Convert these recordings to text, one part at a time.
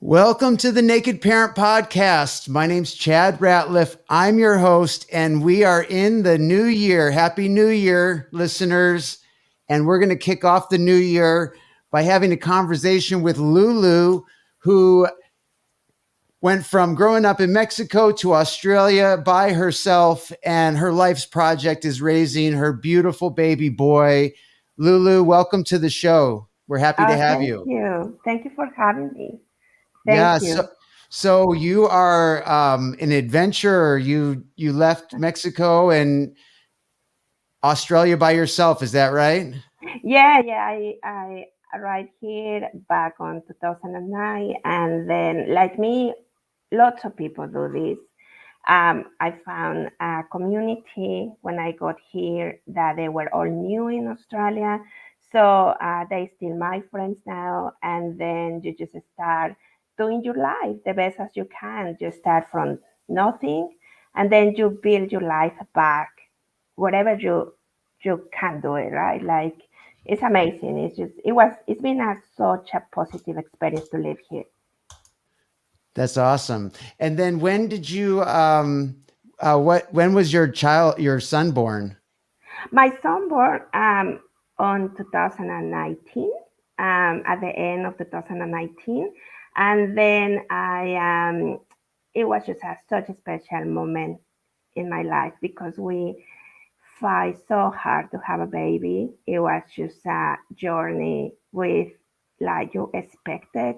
Welcome to the Naked Parent Podcast. My name's Chad Ratliff. I'm your host, and we are in the new year. Happy New Year, listeners. And we're going to kick off the new year by having a conversation with Lulu, who went from growing up in Mexico to Australia by herself, and her life's project is raising her beautiful baby boy. Lulu, welcome to the show. We're happy to have Thank you. you. Thank you for having me. Yeah, Thank so you. so you are an adventurer. You left Mexico and Australia by yourself. Is that right? Yeah. I arrived here back on 2009, and then, like me, lots of people do this. I found a community when I got here that they were all new in Australia. So they still my friends now. And then you just start doing your life the best as you can. You start from nothing, and then you build your life back, whatever you can do it, right? Like it's amazing. It's been such a positive experience to live here. That's awesome. And then when did you when was your son born? My son born on 2019, at the end of 2019, and then it was just such a special moment in my life because we fight so hard to have a baby. It was just a journey with like you expected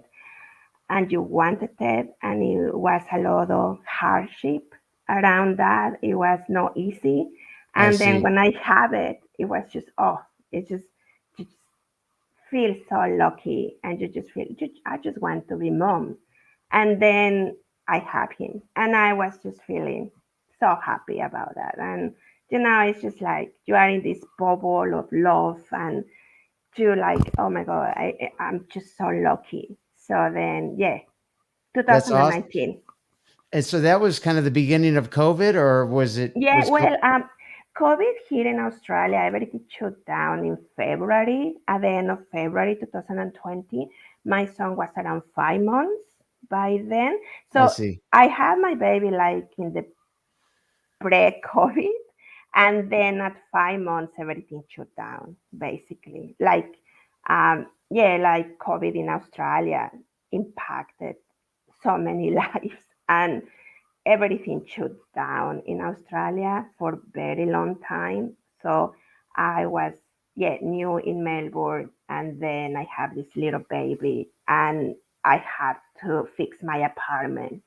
and you wanted it, and it was a lot of hardship around that. It was not easy. I And then see. when I have it, it was just, oh, it just, you just feel so lucky. And you just feel, I just want to be mom. And then I have him. And I was just feeling so happy about that. And, it's just like you are in this bubble of love, and you're like, oh my God, I'm just so lucky. So then, yeah, That's awesome. 2019. And so that was kind of the beginning of COVID, or was it Yeah, was well, COVID here in Australia, everything shut down in February. At the end of February 2020, my son was around 5 months by then. I So see. I had my baby like in the pre-COVID, and then at 5 months, everything shut down, basically. Like COVID in Australia impacted so many lives, and everything shut down in Australia for a very long time. So I was, new in Melbourne, and then I have this little baby, and I had to fix my apartment.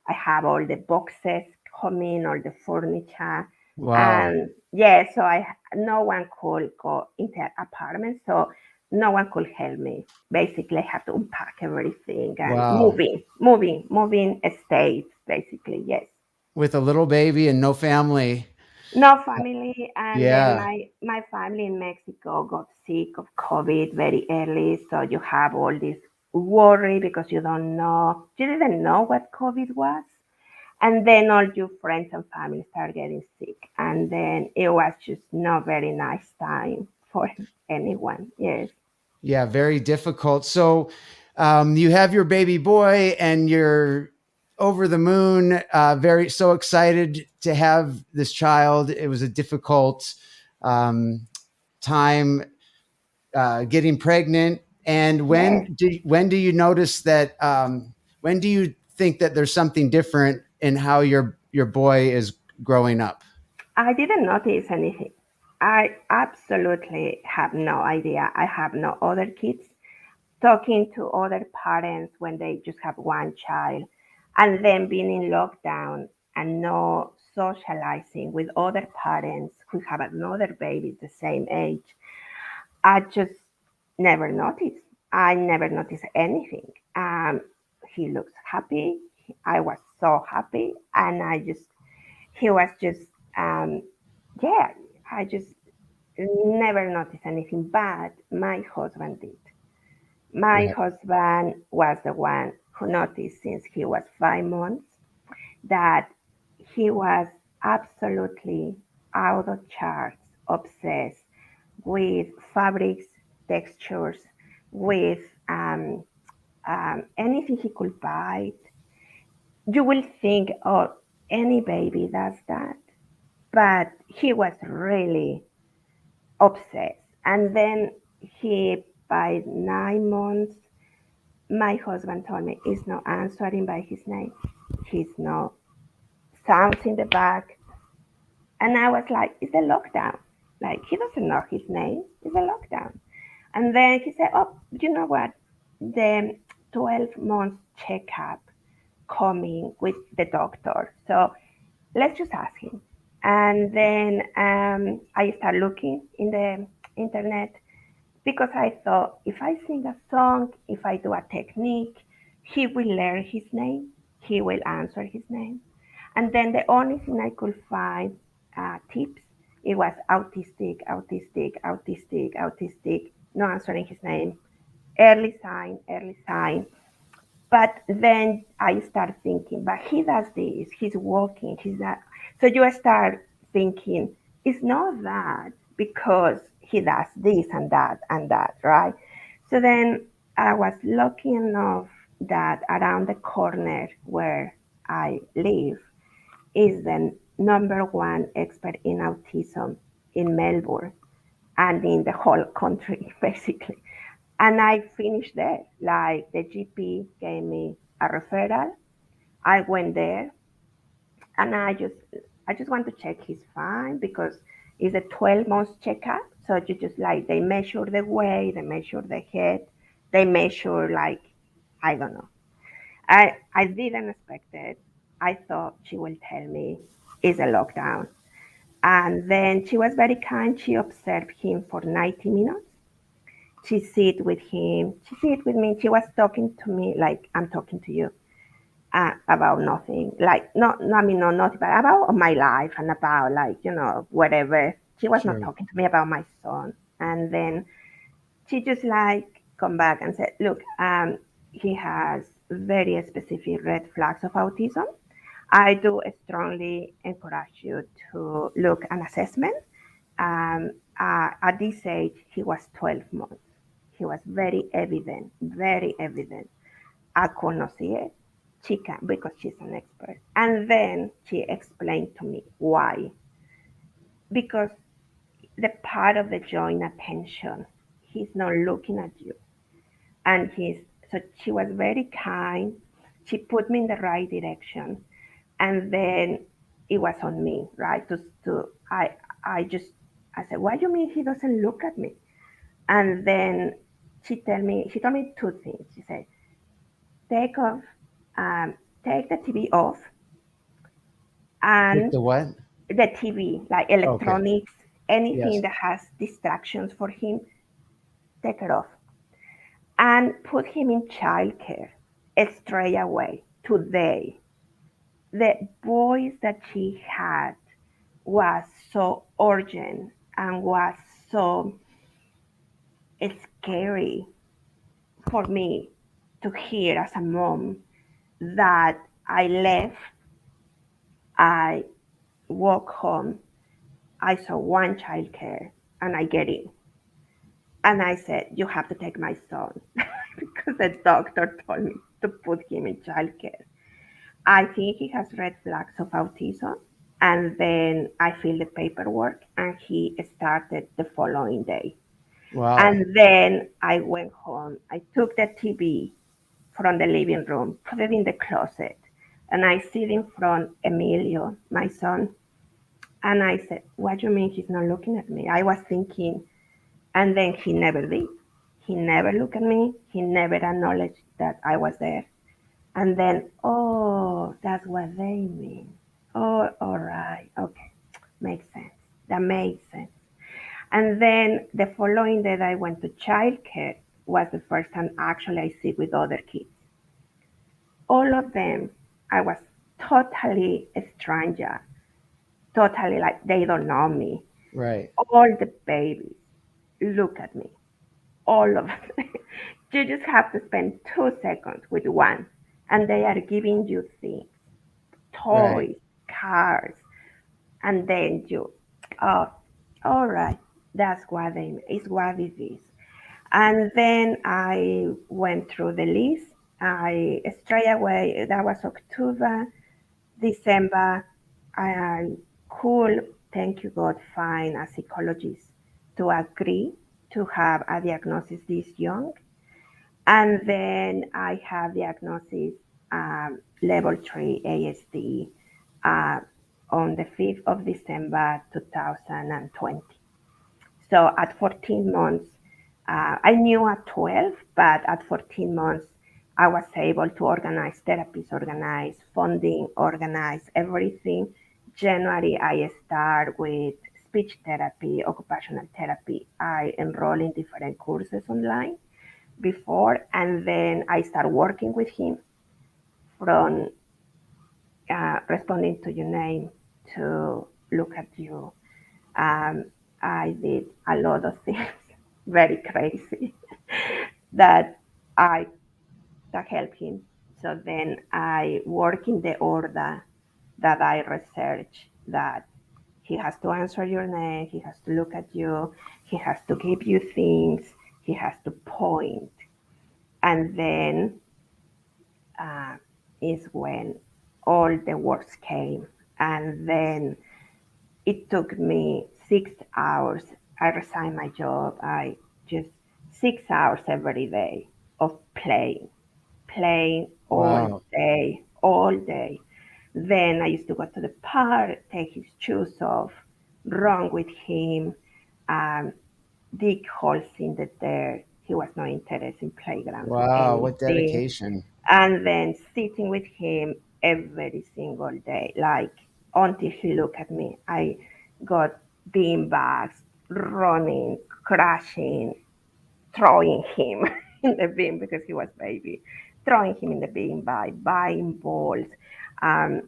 I have all the boxes coming, all the furniture, Wow. and yeah, so I no one could go into the apartment, so no one could help me. Basically, I have to unpack everything and Wow. moving estates. Basically, yes. With a little baby and no family. No family, and then Yeah. my family in Mexico got sick of COVID very early, so you have all this worry because you didn't know what COVID was, and then all your friends and family start getting sick, and then it was just not very nice time for anyone. Yes. Yeah, very difficult. So you have your baby boy and you're over the moon, very so excited to have this child. It was a difficult um, time getting pregnant. And Yes. when do you notice that? When do you think that there's something different in how your boy is growing up? I didn't notice anything. I absolutely have no idea. I have no other kids. Talking to other parents when they just have one child, and then being in lockdown and no socializing with other parents who have another baby the same age, I just never noticed. I never noticed anything. He looks happy. I was so happy, and he was just, um, yeah. I just never noticed anything. But my husband did. My Right. husband was the one who noticed since he was 5 months that he was absolutely out of charts obsessed with fabrics, textures, with anything he could bite. You will think, oh, any baby does that. But he was really obsessed. And then by 9 months, my husband told me he's not answering by his name. He's not sounds in the back. And I was like, it's a lockdown. Like, he doesn't know his name. It's a lockdown. And then he said, oh, you know what? The 12 months checkup coming with the doctor. So let's just ask him. And then I started looking in the internet because I thought if I sing a song, if I do a technique, he will learn his name, he will answer his name. And then the only thing I could find tips, it was autistic, autistic, autistic, autistic, no answering his name, early sign, early sign. But then I start thinking, but he does this, he's walking, he's that. So you start thinking, it's not that because he does this and that, right? So then I was lucky enough that around the corner where I live is the number one expert in autism in Melbourne and in the whole country, basically. And I finished there. Like the GP gave me a referral. I went there and I just want to check he's fine because it's a 12 months checkup. So you just like they measure the weight, they measure the head, they measure like I don't know. I didn't expect it. I thought she will tell me it's a lockdown. And then she was very kind. She observed him for 90 minutes. She sit with him. She sit with me. She was talking to me like I'm talking to you about nothing. Like I mean, no, not about my life and about like whatever. She was not Sure. talking to me about my son. And then she just like come back and said, look, he has very specific red flags of autism. I do strongly encourage you to look an assessment. At this age, he was 12 months. He was very evident, very evident. I could not see it. She can because she's an expert. And then she explained to me why. Because the part of the joint attention, he's not looking at you. And so she was very kind. She put me in the right direction. And then it was on me, right? I said, what do you mean he doesn't look at me? And then she told me two things. She said, take off, take the TV off Take and the what? the TV, like Okay. electronics, anything Yes. that has distractions for him, take it off and put him in childcare straight away today. The voice that she had was so urgent and was so scary for me to hear as a mom that I left, I walk home, I saw one childcare and I get in. And I said, you have to take my son because the doctor told me to put him in childcare. I think he has red flags of autism. And then I filled the paperwork and he started the following day. Wow. And then I went home. I took the TV from the living room, put it in the closet, and I sit in front Emilio, my son, and I said, "What do you mean he's not looking at me?" I was thinking, and then he never did. He never looked at me. He never acknowledged that I was there. And then, oh, that's what they mean. Oh, all right, okay, makes sense. That makes sense. And then the following day that I went to childcare was the first time actually I sit with other kids. All of them, I was totally a stranger, totally like they don't know me. Right. All the babies look at me, all of them. You just have to spend 2 seconds with one, and they are giving you things, Right. toys, cars, and then you, oh, all right, that's what they, is what it is. And then I went through the list I straight away, that was October, December, I could, thank you God, find a psychologist to agree to have a diagnosis this young. And then I have diagnosis level 3 ASD uh, on the 5th of December 2020. So at 14 months, I knew at 12, but at 14 months, I was able to organize therapies, organize funding, organize everything. January, I start with speech therapy, occupational therapy. I enroll in different courses online before, and then I start working with him from responding to your name to look at you. Um, I did a lot of things very crazy that I that helped him. So then I work in the order that I research that he has to answer your name, he has to look at you, he has to give you things, he has to point, and then uh, is when all the works came. And then it took me 6 hours. I resigned my job. I just 6 hours every day of playing, playing Wow. all day. Then I used to go to the park, take his shoes off, run with him, um, dig holes in the dirt. He was not interested in playgrounds or Wow. What anything, dedication. and then sitting with him every single day, like until he looked at me. I got bean bags, running, crashing, throwing him in the bin because he was baby, throwing him in the bin by buying balls. Um,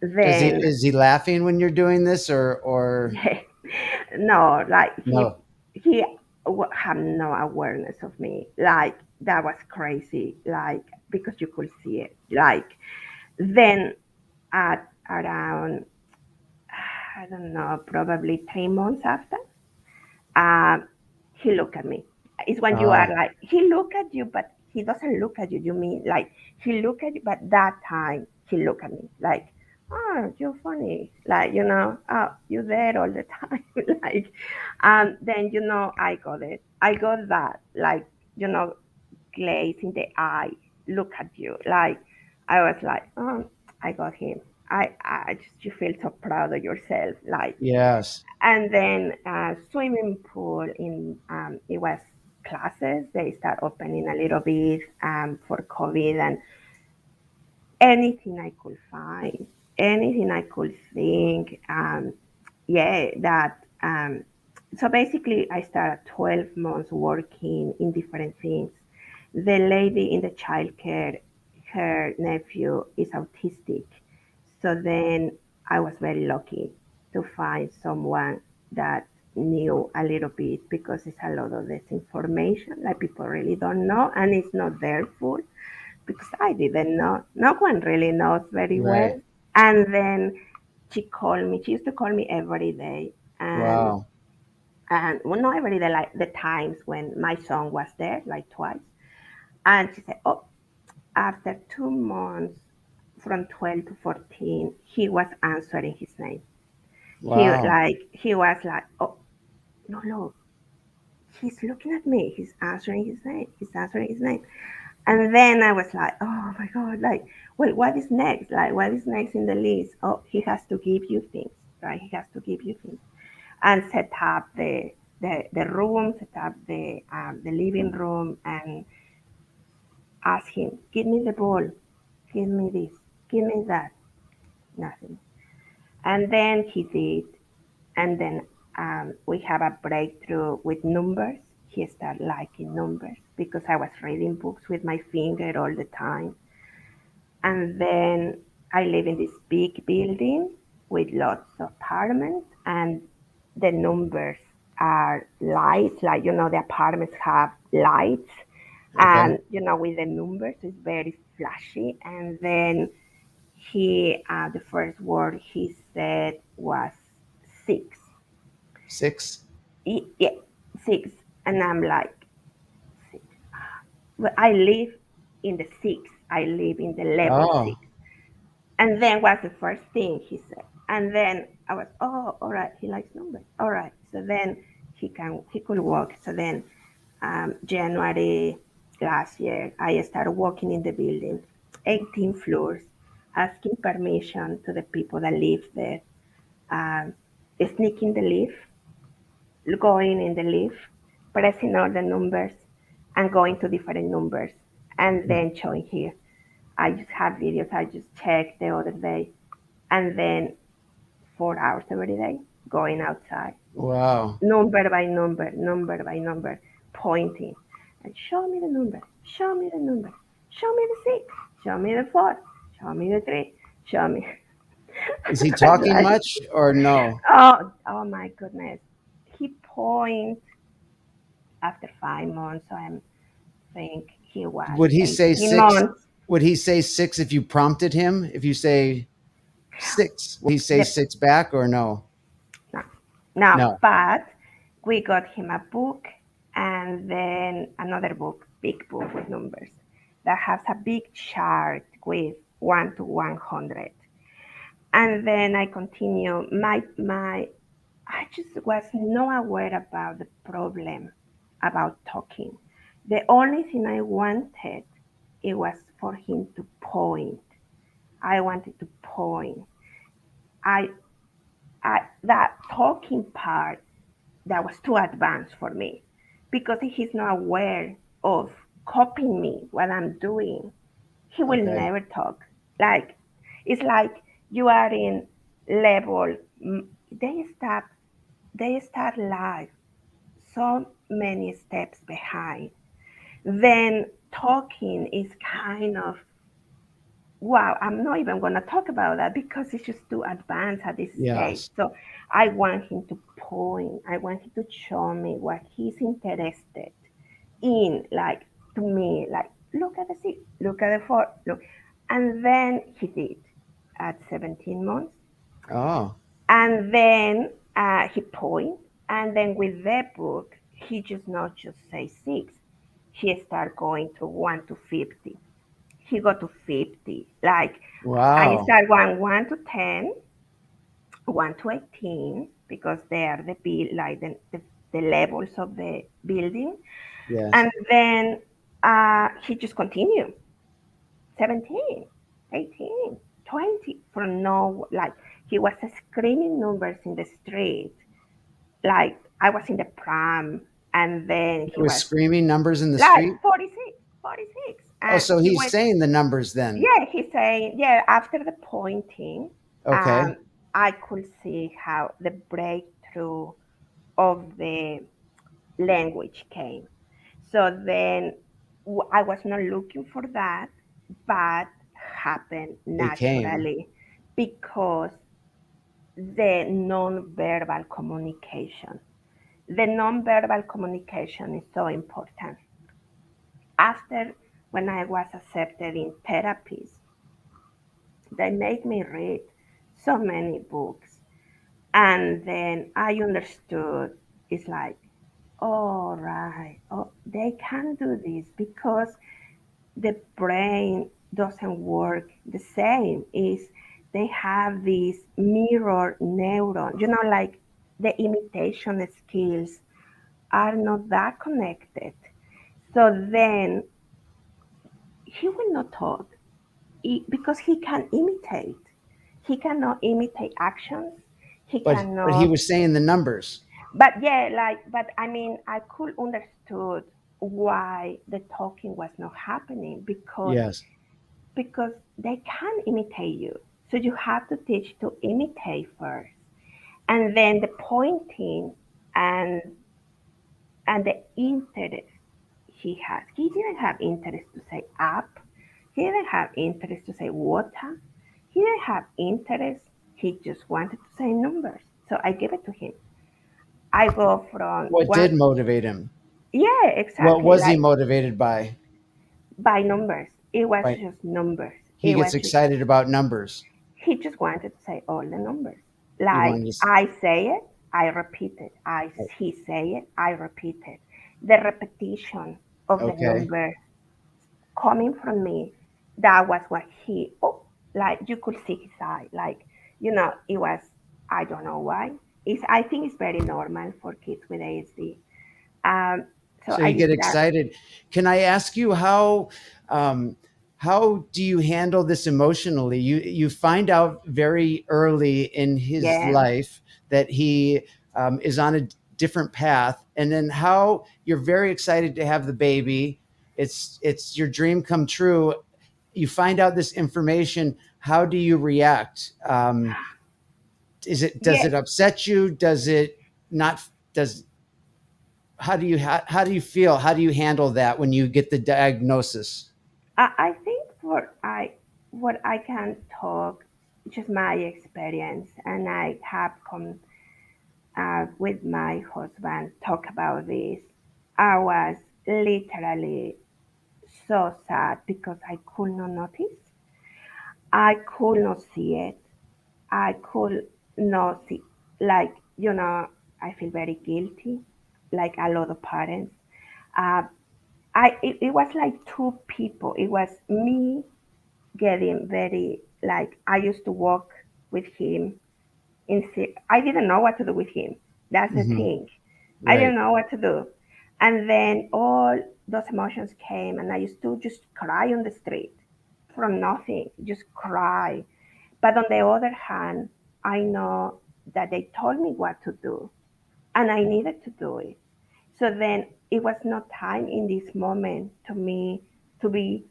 then Is he laughing when you're doing this or no, like no? he had no awareness of me. Like that was crazy. Like because you could see it. Like then at around I don't know, probably 3 months after, um, he looked at me. It's when you are Uh, like he look at you, but he doesn't look at you. You mean like he look at you, but that time he look at me like, oh, you're funny, like oh, you're there all the time, like, then I got it. I got that, like, you know, glaze in the eye, look at you, like I was like, oh, I got him. I just you feel so proud of yourself, like, yes. and then swimming pool in it was classes. They start opening a little bit for COVID, and anything I could find, anything I could think. Yeah, that. So basically, I started 12 months working in different things. The lady in the childcare, her nephew is autistic. So then I was very lucky to find someone that knew a little bit because it's a lot of disinformation, like people really don't know, and it's not their fault because I didn't know. No one really knows very Right. well. And then she called me. She used to call me every day, Wow. and well, not every day, like the times when my son was there, like twice. And she said, "Oh, after 2 months, from 12 to 14, he was answering his name. Wow. He was like, oh, no, no, he's looking at me. He's answering his name. He's answering his name." And then I was like, oh my God, like, well, what is next? Like, what is next in the list? Oh, he has to give you things, right? He has to give you things. And set up the room, set up the living room, and ask him, give me the ball, give me this, give me that. Nothing. And then he did. And then we have a breakthrough with numbers. He started liking numbers because I was reading books with my finger all the time. And then I live in this big building with lots of apartments, and the numbers are lights, like, the apartments have lights, Okay. and, with the numbers, it's very flashy. And then the first word he said was six. 6. Yeah, six. And I'm like, six. Well, I live in the six. I live in the level Oh, six. And then was the first thing he said. And then I was, oh, all right, he likes numbers. All right. So then he could walk. So then January last year, I started walking in the building, 18 floors, asking permission to the people that live there, um, sneaking the lift, going in the lift, pressing all the numbers, and going to different numbers, and then showing here. I just have videos. I just checked the other day, and then 4 hours every day going outside, wow. number by number, number by number, pointing, and show me the number, show me the number, show me the six, show me the four, show me the three, show me. Is he talking Like, much or no? oh my goodness. He points after 5 months. So I think he was Would he say 18 six? months. Would he say six if you prompted him? If you say six, will he say The, six back or no? no, no, No. but we got him a book and then another book, big book with numbers that has a big chart with 1 to 100. And then I continue. I just was not aware about the problem about talking. The only thing I wanted it was for him to point. I wanted to point. I, that talking part that was too advanced for me because he's not aware of copying me what I'm doing. He will Okay. never talk. Like it's like you are in level. They start live so many steps behind. Then talking is kind of wow, I'm not even going to talk about that because it's just too advanced at this stage. Yes. So I want him to point, I want him to show me what he's interested in, like to me, like look at the six, look at the four, look. And then he did at 17 months. Oh, And then he point, and then with that book, he just not just say six. He start going to 1 to 50. He got to 50. Like I wow. start going 1 to 10, 1 to 18, because they are like the levels of the building. Yes. And then he just continued 17, 18, 20 from no, like he was screaming numbers in the street. Like I was in the pram and then He he was was screaming numbers in the like street. 46, 46. Oh, And so he he's went, saying the numbers then. yeah, he's saying, yeah, after the pointing, Okay. um, I could see how the breakthrough of the language came. So then I was not looking for that, but happened It came. naturally because the non-verbal communication. The non-verbal communication is so important. After when I was accepted in therapies, they made me read so many books. And then I understood it's like, all right, oh, they can do this because the brain doesn't work the same. Is they have these mirror neuron, like the imitation skills are not that connected. So then he will not talk because he can imitate. He cannot imitate actions. He But he cannot. was saying the numbers. But yeah, like, but I mean, I could understood why the talking was not happening Yes. because they can imitate you. So you have to teach to imitate first, and then the pointing and the interest he has. He didn't have interest to say up. He didn't have interest to say water. He didn't have interest. He just wanted to say numbers. So I gave it to him. I go from What one, did motivate him? yeah, What exactly, was he like motivated by? by numbers. It was Right. just numbers. He It gets was just, excited about numbers. he just wanted to say all the numbers. He Like wanted to. I say it, I repeat it. He say it, I repeat it. The repetition of the Okay. number coming from me, that was what he, oh, like you could see his eye. Like, it was, I don't know why. I think it's very normal for kids with ASD. Um, so So I you get used that. excited. Can I ask you um, how do you handle this emotionally? You find out very early in his Yeah. life that he is on a different path, and then how you're very excited to have the baby. It's your dream come true. You find out this information. How do you react? Does Yeah. it upset you? Does it not? Does how do you feel? How do you handle that when you get the diagnosis? I think what I can talk, just my experience, and I have come with my husband talk about this. I was literally so sad because I could not notice. I could not see it. I could not see, like, I feel very guilty, like a lot of parents. Uh, it was like two people. It was me getting very, like, I used to walk with him I didn't know what to do with him. That's the Hmm. thing. I Right. didn't know what to do. And then all those emotions came, and I used to just cry on the street from nothing, just cry. But on the other hand, I know that they told me what to do, and I needed to do it. So then it was not time in this moment to me to be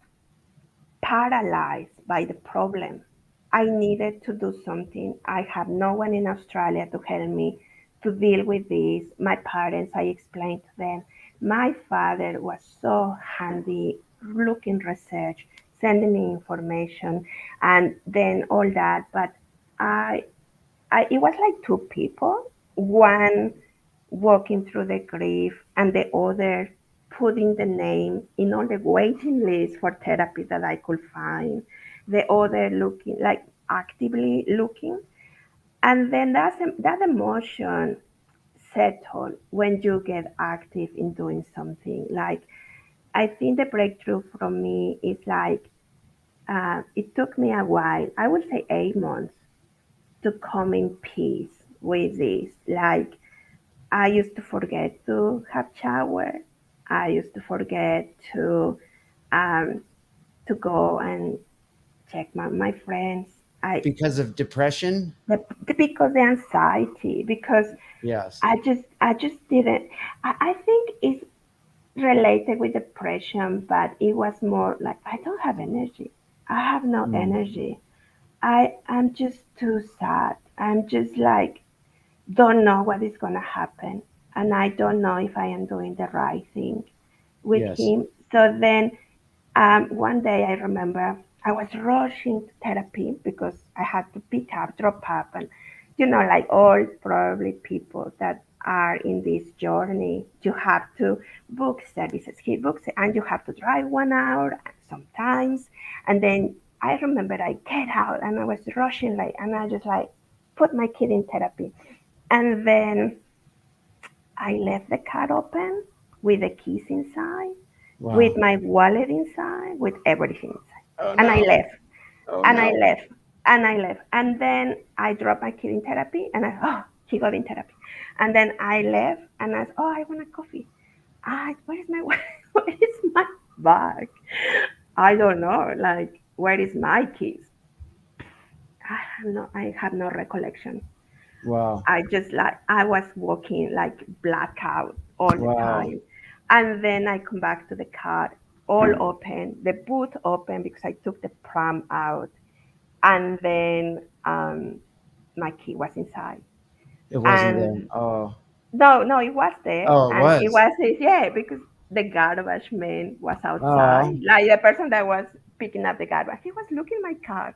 paralyzed by the problem. I needed to do something. I have no one in Australia to help me to deal with this. My parents, I explained to them. My father was so handy, looking research, sending me information, and then all that. But I it was like two people, one walking through the grief and the other putting the name in all the waiting list for therapy that I could find, the other looking, like actively looking. And then that emotion settle when you get active in doing something. Like, I think the breakthrough from me is like, it took me a while, I would say 8 months, to come in peace with this. Like, I used to forget to have shower. I used to forget um, to go and check my friends. Because of depression? Because the anxiety, because Yes. I just didn't. I think it's related with depression, but it was more like I don't have energy. I have no Mm. energy. I'm just too sad. I'm just like, don't know what is going to happen, and I don't know if I am doing the right thing with Yes. him. So then, one day I remember I was rushing to therapy because I had to pick up, drop up, and like all probably people that are in this journey, you have to book services. He books it, and you have to drive 1 hour sometimes. And then I remember I get out and I was rushing, like, and I just like put my kid in therapy. And then I left the car open with the keys inside, with Wow. my wallet inside, with everything inside. Oh And I no. left, Oh and I no. left, and I left. And then I dropped my kid in therapy, and he got in therapy. And then I left, and I said, oh, I want a coffee. Where is my where is my bag? I don't know. Like, where is my keys? I have no recollection. Wow. I was walking like blackout all the Wow. time. And then I come back to the car, all open, the boot open because I took the pram out. And then my key was inside. It wasn't there. And Oh. no, no, it was there. Oh, it And it was. was, yeah, because the garbage man was outside. Oh. Like the person that was picking up the garbage, he was looking my car,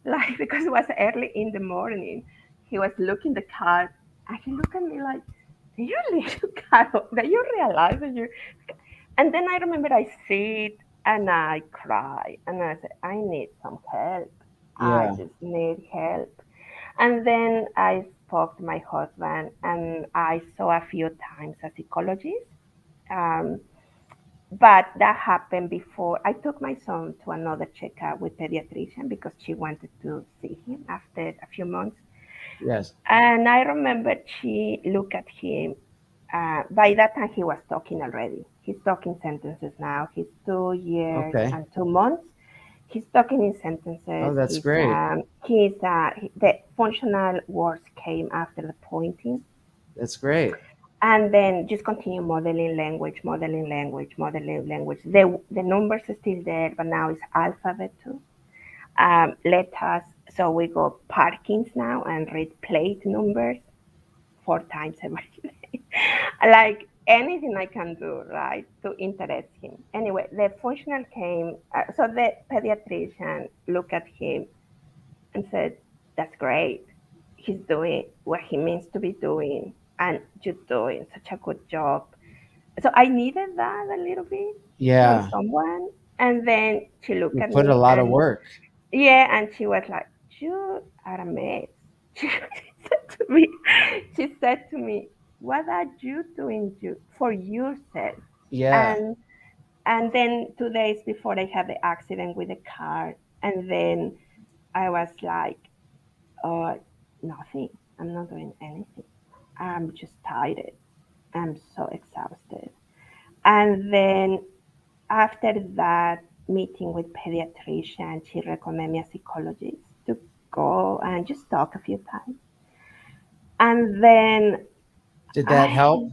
like, because it was early in the morning. He was looking the car, and he looked at me like, "Did you leave your car open? Did you realize that you?" And then I remember I sit and I cry and I said, "I need some help. I Yeah. just need help." And then I spoke to my husband, and I saw a few times a psychologist. Um, But that happened before I took my son to another checkup with pediatrician because she wanted to see him after a few months. Yes. And I remember she looked at him. By that time, he was talking already. He's talking sentences now. He's 2 years Okay. and 2 months. He's talking in Oh, sentences. that's great. The functional words came after the pointing, That's great. and then just continue modeling language, modeling language, modeling language. The numbers are still there, but now it's alphabet too. Letters. So we go parkings now and read plate numbers 4 times every day. Like anything I can do, right, to interest him. Anyway, the functional came, so the pediatrician looked at him and said, "That's great. He's doing what he means to be doing, and you're doing such a good job." So I needed that a little bit from Yeah. someone. And then she looked You at put a me lot of and work. yeah, and she was like, "You are a mess." She said to me, she said to me, "What are you doing for yourself?" Yeah. And and then 2 days before I had the accident with the car, and then I was like, "Oh, nothing. I'm not doing anything. I'm just tired. I'm so exhausted." And then after that meeting with pediatrician, she recommended me a psychologist to go and just talk a few times. And then Did that I, help?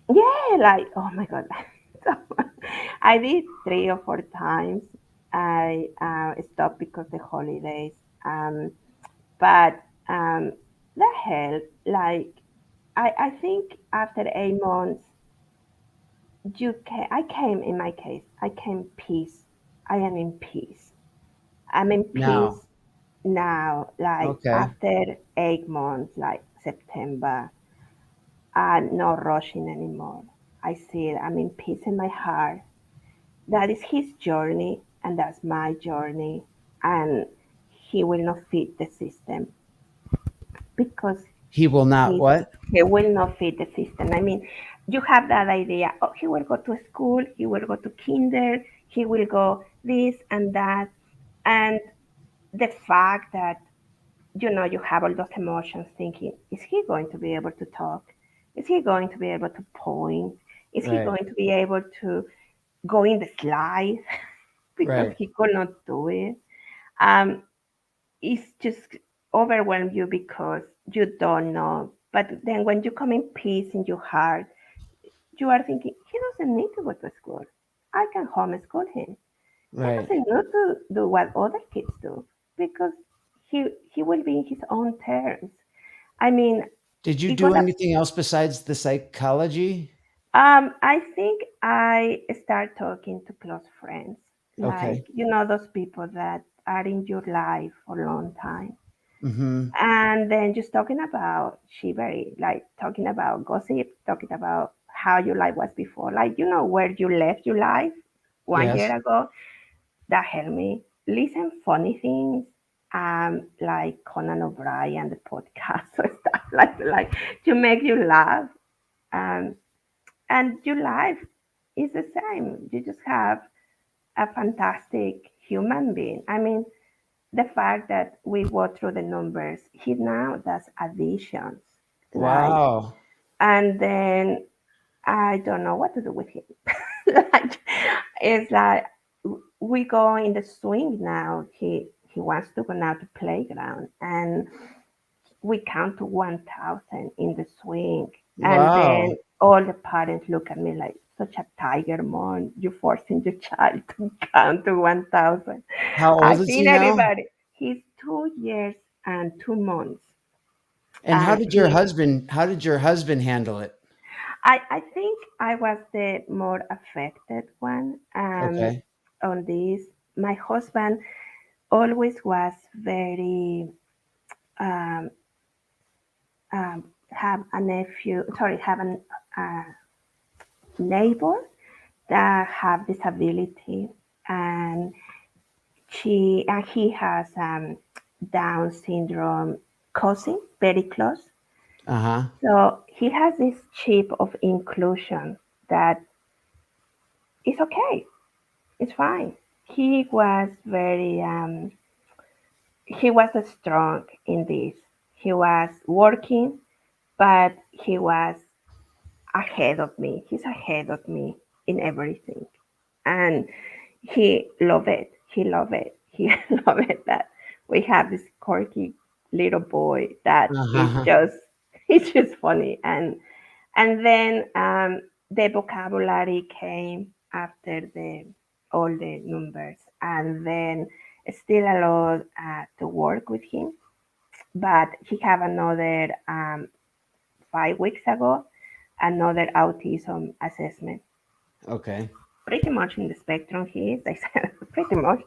yeah, like, oh my God. So, I did 3 or 4 times. I stopped because the holidays. But that helped. Like, I think after 8 months, I came, in my case, I came peace. I am in peace. I'm in Now. peace now, like Okay. after 8 months, like September, I'm not rushing anymore. I see it. I'm in peace in my heart. That is his journey, and that's my journey. And he will not fit the system because He will not he's, what? he will not fit the system. I mean, you have that idea. Oh, he will go to school, he will go to kinder, he will go this and that. And the fact that you have all those emotions thinking, is he going to be able to talk? Is he going to be able to point? Is he Right. going to be able to go in the slide? Because Right. he could not do it. Um, it's just overwhelm you because you don't know. But then when you come in peace in your heart, you are thinking, he doesn't need to go to school. I can homeschool him. He Right. doesn't need to do what other kids do because he will be in his own terms. I mean, Did you it do got a, anything else besides the psychology? I think I start talking to close friends, like, Okay. those people that are in your life for a long time. Mm-hmm. And then just talking about chivalry, like talking about gossip, talking about how your life was before, like, where you left your life one Yes. year ago. That helped me. Listen funny things, like Conan O'Brien, the podcast or stuff like to make you laugh. Um, and your life is the same. You just have a fantastic human being. I mean, the fact that we go through the numbers, he now does additions, like, Wow. and then I don't know what to do with him. Like, it's like we go in the swing now. He wants to go now to playground, and we count to 1,000 in the swing, and Wow. then all the parents look at me like, such a tiger mom, you're forcing your child to count to 1,000. How I old is he think now? everybody, he's 2 years and 2 months. And He how did your husband handle it? I think I was the more affected one, Okay. on this. My husband always was very, um, have a nephew, sorry, have a uh, neighbor that have disability, and he has, Down syndrome cousin, very close. Uh-huh. So he has this chip of inclusion that it's okay. It's fine. He was very he was strong in this. He was working, but he was ahead of me. He's ahead of me in everything. And he loved it. He loved it. He loved it that we have this quirky little boy that is Uh-huh. just it's just funny. And then the vocabulary came after the all the numbers, and then still a lot to work with him. But he have another 5 weeks ago another autism assessment. Okay. Pretty much in the spectrum he is, I said pretty much,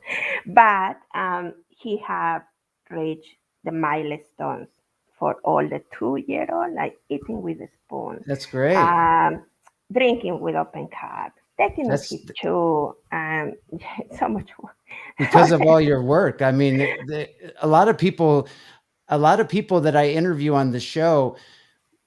but he have reached the milestones for all the 2 year old, like eating with a spoon, That's great. um, drinking with open cup, taking off That's his shoe, so much work. because of all your work. I mean, a lot of people, a lot of people that I interview on the show,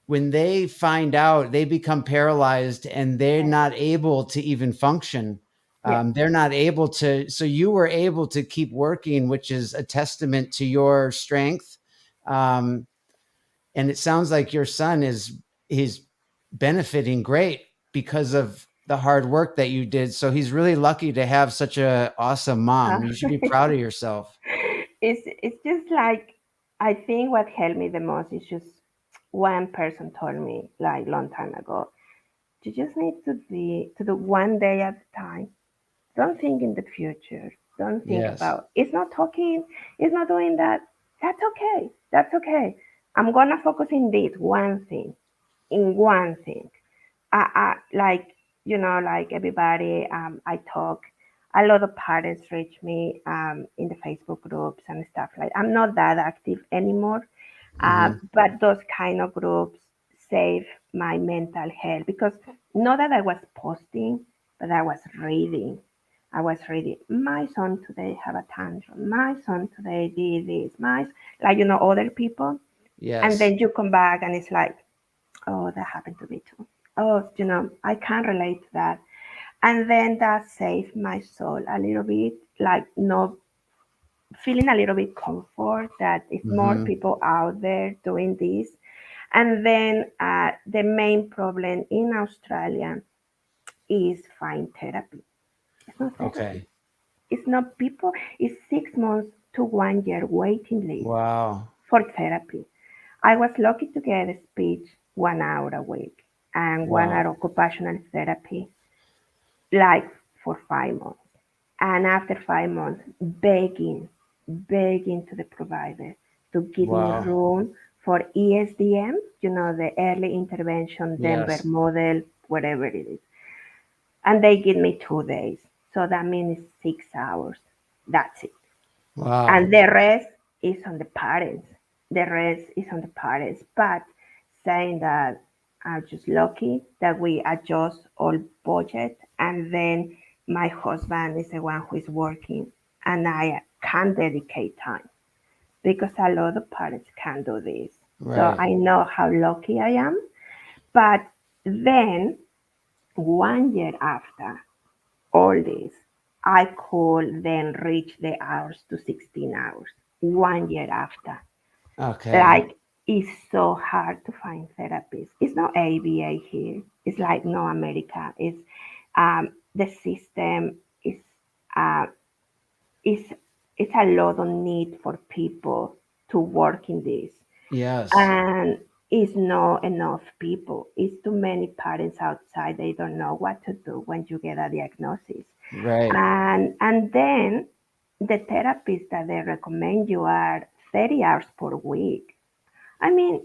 when they find out, they become paralyzed and they're Yes, not able to even function. yes. They're not able to. So you were able to keep working, which is a testament to your strength. Um, and it sounds like your son is he's benefiting great because of the hard work that you did. So he's really lucky to have such a awesome mom. You should be proud of yourself. It's just like I think what helped me the most is just one person told me like long time ago. You just need to do one day at a time. Don't think in the future. Don't think Yes. about it's not talking, it's not doing that. That's okay. That's okay. I'm gonna focus in this one thing. In one thing. Like like everybody I talk, a lot of parents reach me in the Facebook groups and stuff like I'm not that active anymore, Hmm. but those kind of groups save my mental health because not that I was posting, but I was reading my son today have a tantrum, my son today did this, my like other people, and Yes. then you come back and it's like, oh, that happened to me too. Oh, I can relate to that. And then that saved my soul a little bit, like not feeling a little bit comfort that it's more Hmm. people out there doing this. And then the main problem in Australia is find therapy. It's not therapy. Okay. It's not people. It's 6 months to 1 year waiting list Wow. for therapy. I was lucky to get a speech 1 hour a week and one Wow. hour occupational therapy, like for 5 months. And after 5 months, begging to the provider to give me Wow. room for ESDM, the early intervention Denver Yes. model, whatever it is. And they give me 2 days. So that means 6 hours. That's it. Wow. And the rest is on the parents. The rest is on the parents. But saying that I'm just lucky that we adjust all budget, and then my husband is the one who is working, and I can dedicate time because a lot of parents can't do this. So Right. I know how lucky I am. But then 1 year after all this, I could then reach the hours to 16 hours 1 year after. Okay. Like, it's so hard to find therapists. It's not ABA here. It's like no America. The system uh, is it's a lot of need for people to work in this, Yes. and it's not enough people. It's too many parents outside. They don't know what to do when you get a diagnosis. Right. And then the therapists that they recommend you are 30 hours per week. I mean,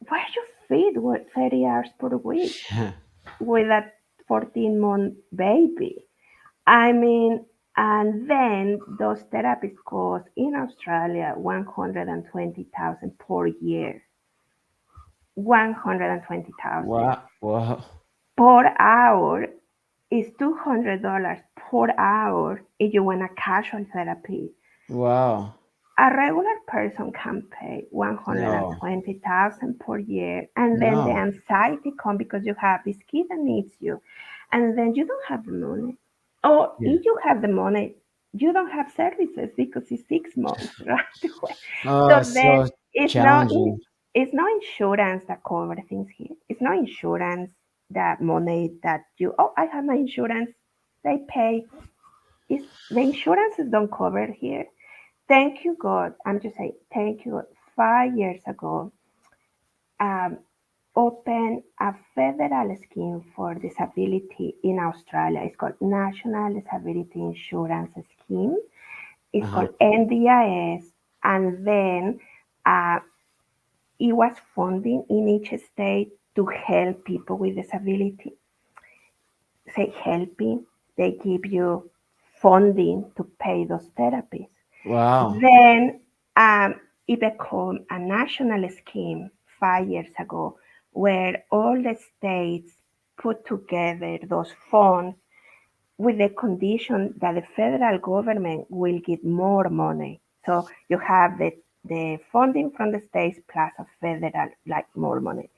where you fit with 30 hours per week with a 14-month baby? I mean, and then those therapists cost in Australia 120,000 per year. 120,000 Wow. Wow. per hour is $200 per hour if you want a casual therapy. Wow. A regular person can pay No. 120,000 per year, and then the No. anxiety comes because you have this kid that needs you, and then you don't have the money. Or Yeah. if you have the money, you don't have services because it's 6 months, right? So Oh, then so it's not in, challenging. it's not insurance that cover things here. It's not insurance that money that you, oh, I have my insurance, they pay. It's, the insurances don't cover here. Thank you God. I'm just saying thank you God. 5 years ago, um, opened a federal scheme for disability in Australia. It's called National Disability Insurance Scheme. It's Uh-huh. called NDIS, and then uh, it was funding in each state to help people with disability. Say helping, they give you funding to pay those therapies. Wow. Then it became a national scheme 5 years ago where all the states put together those funds with the condition that the federal government will give more money. So you have the funding from the states plus a federal, like more money.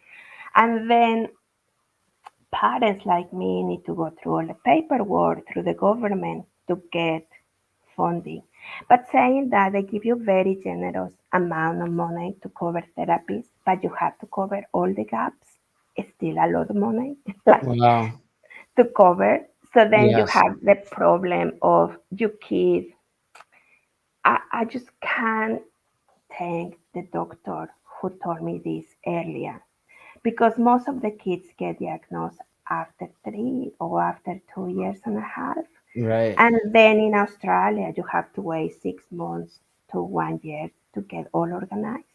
And then parents like me need to go through all the paperwork through the government to get funding. But saying that they give you very generous amount of money to cover therapies, but you have to cover all the gaps. It's still a lot of money like Wow. to cover. So then you Yes. have the problem of your kid. I just can't thank the doctor who told me this earlier because most of the kids get diagnosed after 3 or after 2 years and a half. Right. And then in Australia, you have to wait 6 months to 1 year to get all organized.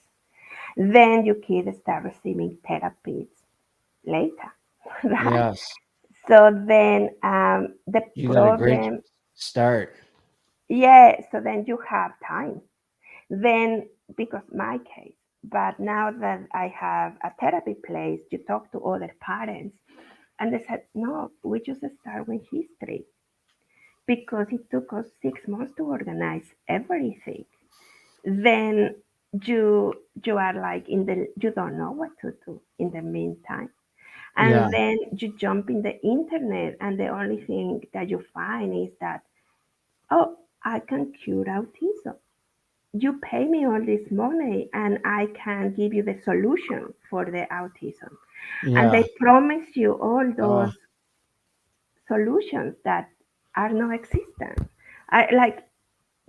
Then your kids start receiving therapies later, right? Yes. So then the You got a great problem, start. yeah, so then you have time. Then, because my case, but now that I have a therapy place, you talk to other parents, and they said, no, we just start with history because it took us 6 months to organize everything. Then you are like in the you don't know what to do in the meantime, Yeah. and then you jump in the internet, and the only thing that you find is that, oh, I can cure autism. You pay me all this money and I can give you the solution for the autism. And Yeah. they promise you all Oh, those solutions that are not existent. I like,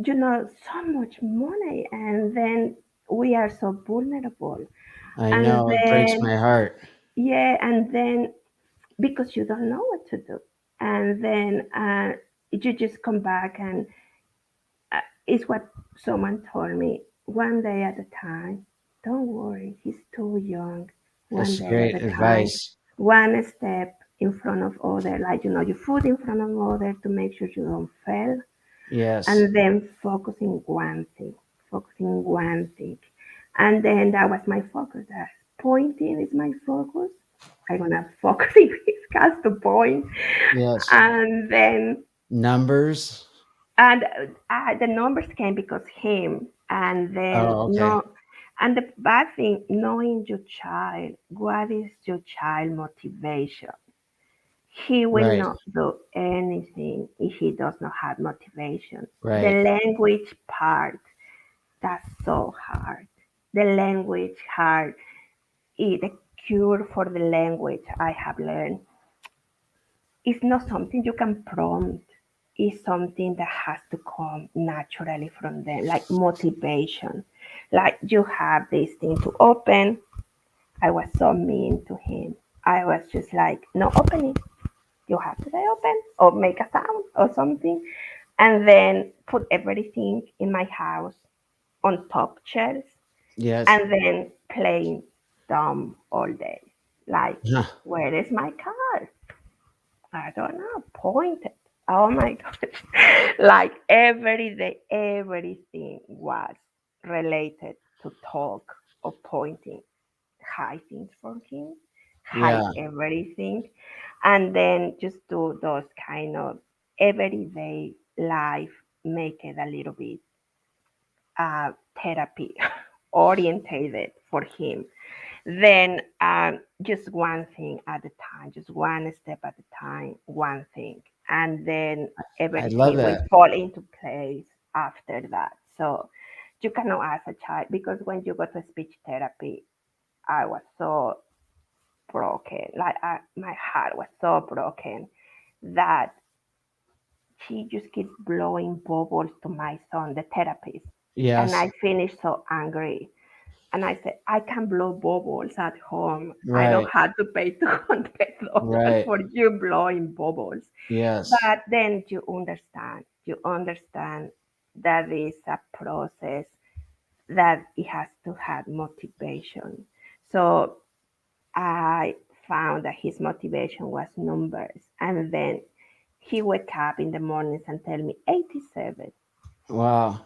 so much money, and then we are so vulnerable. I And know. It breaks then, my heart. yeah, and then because you don't know what to do. And then you just come back and it's what someone told me, one day at a time. Don't worry, he's too young. One That's day at great a time. advice. One step in front of other, like your foot in front of other to make sure you don't fail. Yes. And then focusing one thing. And then that was my focus. That pointing is my focus. I'm gonna focus in his cast to point. Yes. And then Numbers. and the numbers came because him, and then Oh, okay. no, and the bad thing, knowing your child, what is your child motivation? He will Right. not do anything if he does not have motivation. The Right. language part, that's so hard. The language hard. The cure for the language I have learned, it's not something you can prompt. It's something that has to come naturally from them, like motivation. Like you have this thing to open. I was so mean to him. I was just like, no opening. You have to say open or make a sound or something. And then put everything in my house on top shelves Yes. and then playing dumb all day. Like, Huh. where is my car? I don't know, pointed. Oh my gosh. Like every day, everything was related to talk or pointing. Hide things from him, hide Yeah. everything, and then just do those kind of everyday life, make it a little bit therapy orientated for him. Then just one thing at a time, just one step at a time, one thing. And then I love everything will that. fall into place after that. So you cannot ask a child, because when you go to speech therapy, I was so broken. Like my heart was so broken that she just keeps blowing bubbles to my son, the therapist. And Yes. I finished so angry. And I said, I can blow bubbles at home. I don't Right. have to pay $200 Right. for you blowing bubbles. Yes. But then you understand that is a process, that it has to have motivation. So I found that his motivation was numbers. And then he wake up in the mornings and tell me 87, Wow.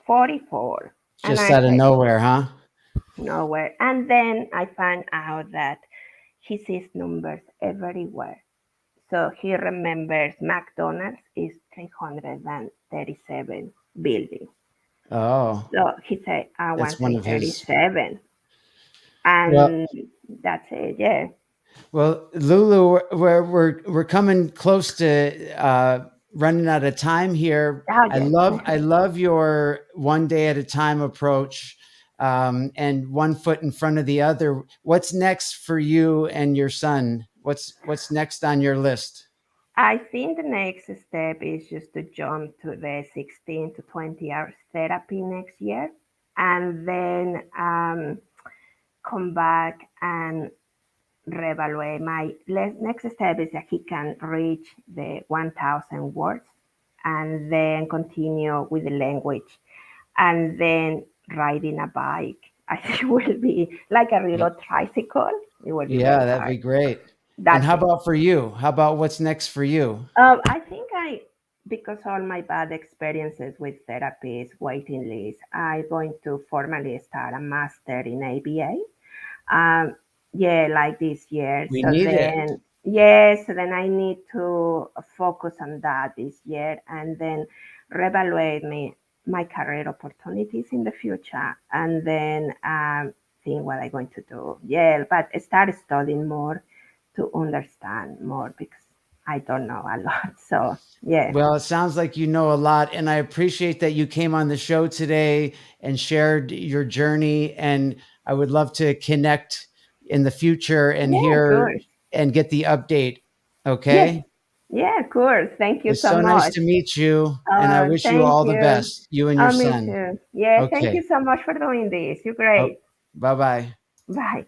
44. And Just I out of say, nowhere, huh? nowhere. And then I find out that he sees numbers everywhere. So he remembers McDonald's is 337 buildings. Oh, So he said, I that's want one of his. 337. Well, And that's it. Yeah. well, Lulu, we're coming close to running out of time here. Oh, I yes. love I love your one day at a time approach, and one foot in front of the other. What's next for you and your son? What's next on your list? I think the next step is just to jump to the 16 to 20 hours therapy next year, and then come back and reevaluate. My next step is that he can reach the 1,000 words, and then continue with the language, and then riding a bike. I think it will be like a Yeah, little tricycle. It will be yeah, very that'd hard. be great. And That's how it. about for you? How about what's next for you? I think because all my bad experiences with therapies, waiting lists, I'm going to formally start a master in ABA. Yeah, like this year. We So need it. then, yes, so then I need to focus on that this year, and then reevaluate my career opportunities in the future, and then think what I'm going to do. Yeah, but start studying more to understand more, because I don't know a lot. So yeah, Well, it sounds like you know a lot, and I appreciate that you came on the show today and shared your journey. And I would love to connect in the future and yeah, of hear course. and get the update. Yes, Okay. yeah, of course. Thank you It's so so nice much. to meet you, and I wish you Thank all the you. best, you and your Oh, me son. too. Yeah, thank Okay. you so much for doing this. You're Oh, great. bye bye. Bye.